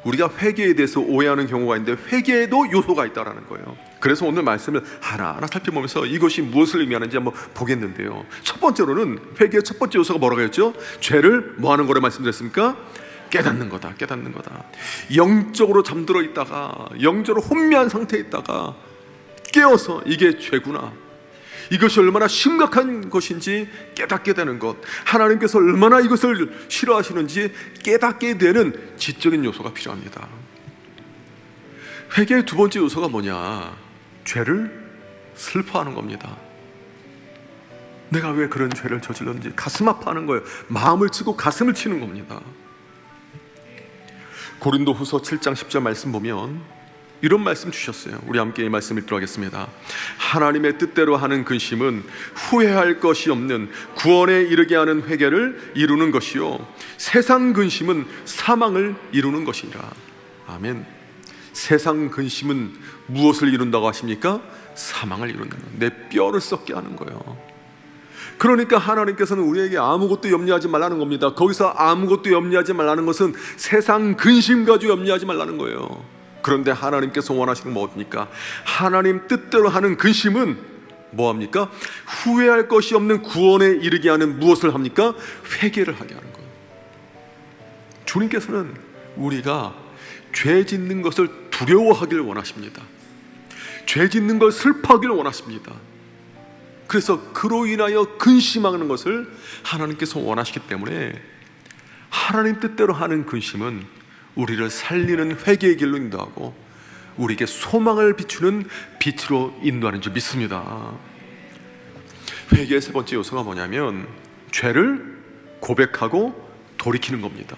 우리가 회개에 대해서 오해하는 경우가 있는데 회개에도 요소가 있다는 거예요. 그래서 오늘 말씀을 하나하나 살펴보면서 이것이 무엇을 의미하는지 한번 보겠는데요, 첫 번째로는 회개의 첫 번째 요소가 뭐라고 했죠? 죄를 뭐 하는 거를 말씀드렸습니까? 깨닫는 거다. 깨닫는 거다. 영적으로 잠들어 있다가, 영적으로 혼미한 상태에 있다가 깨어서 이게 죄구나, 이것이 얼마나 심각한 것인지 깨닫게 되는 것, 하나님께서 얼마나 이것을 싫어하시는지 깨닫게 되는 지적인 요소가 필요합니다. 회개의 두 번째 요소가 뭐냐? 죄를 슬퍼하는 겁니다. 내가 왜 그런 죄를 저질렀는지 가슴 아파하는 거예요. 마음을 치고 가슴을 치는 겁니다. 고린도후서 7장 10절 말씀 보면 이런 말씀 주셨어요. 우리 함께 이 말씀 읽도록 하겠습니다. 하나님의 뜻대로 하는 근심은 후회할 것이 없는 구원에 이르게 하는 회개를 이루는 것이요, 세상 근심은 사망을 이루는 것이니라. 아멘. 세상 근심은 무엇을 이룬다고 하십니까? 사망을 이룬다는 거예요. 내 뼈를 썩게 하는 거예요. 그러니까 하나님께서는 우리에게 아무것도 염려하지 말라는 겁니다. 거기서 아무것도 염려하지 말라는 것은 세상 근심 가지고 염려하지 말라는 거예요. 그런데 하나님께서 원하시는 건 뭡니까? 하나님 뜻대로 하는 근심은 뭐합니까? 후회할 것이 없는 구원에 이르게 하는 무엇을 합니까? 회개를 하게 하는 거예요. 주님께서는 우리가 죄 짓는 것을 두려워하기를 원하십니다. 죄 짓는 걸 슬퍼하기를 원하십니다. 그래서 그로 인하여 근심하는 것을 하나님께서 원하시기 때문에 하나님 뜻대로 하는 근심은 우리를 살리는 회개의 길로 인도하고 우리에게 소망을 비추는 빛으로 인도하는 줄 믿습니다. 회개의 세 번째 요소가 뭐냐면 죄를 고백하고 돌이키는 겁니다.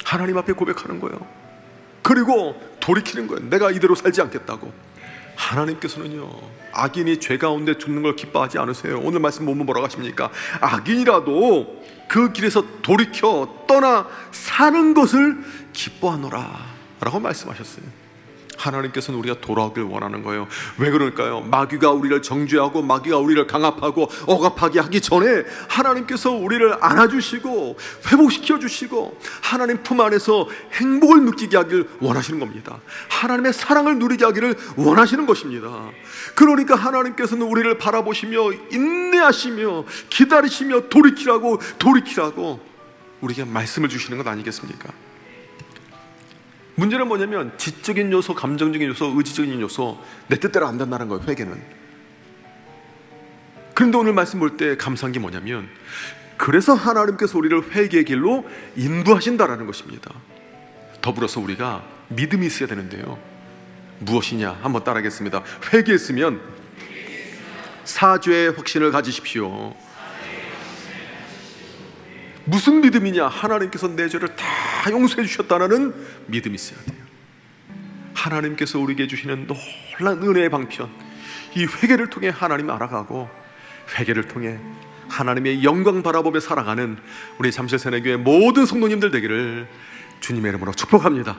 하나님 앞에 고백하는 거예요. 그리고 돌이키는 거예요. 내가 이대로 살지 않겠다고. 하나님께서는요, 악인이 죄 가운데 죽는 걸 기뻐하지 않으세요. 오늘 말씀 보면 뭐라고 하십니까? 악인이라도 그 길에서 돌이켜 떠나 사는 것을 기뻐하노라 라고 말씀하셨어요. 하나님께서는 우리가 돌아오길 원하는 거예요. 왜 그럴까요? 마귀가 우리를 정죄하고 마귀가 우리를 강압하고 억압하게 하기 전에 하나님께서 우리를 안아주시고 회복시켜 주시고 하나님 품 안에서 행복을 느끼게 하길 원하시는 겁니다. 하나님의 사랑을 누리게 하기를 원하시는 것입니다. 그러니까 하나님께서는 우리를 바라보시며 인내하시며 기다리시며 돌이키라고 우리에게 말씀을 주시는 것 아니겠습니까? 문제는 뭐냐면 지적인 요소, 감정적인 요소, 의지적인 요소, 내 뜻대로 안 된다는 거예요, 회개는. 그런데 오늘 말씀 볼 때 감사한 게 뭐냐면 그래서 하나님께서 우리를 회개의 길로 인도하신다라는 것입니다. 더불어서 우리가 믿음이 있어야 되는데요, 무엇이냐? 한번 따라하겠습니다. 회개했으면 사죄의 확신을 가지십시오. 무슨 믿음이냐? 하나님께서 내 죄를 다 용서해 주셨다는 믿음이 있어야 돼요. 하나님께서 우리에게 주시는 놀라운 은혜의 방편, 이 회개를 통해 하나님 알아가고 회개를 통해 하나님의 영광 바라보며 살아가는 우리 잠실새내교회 모든 성도님들 되기를 주님의 이름으로 축복합니다.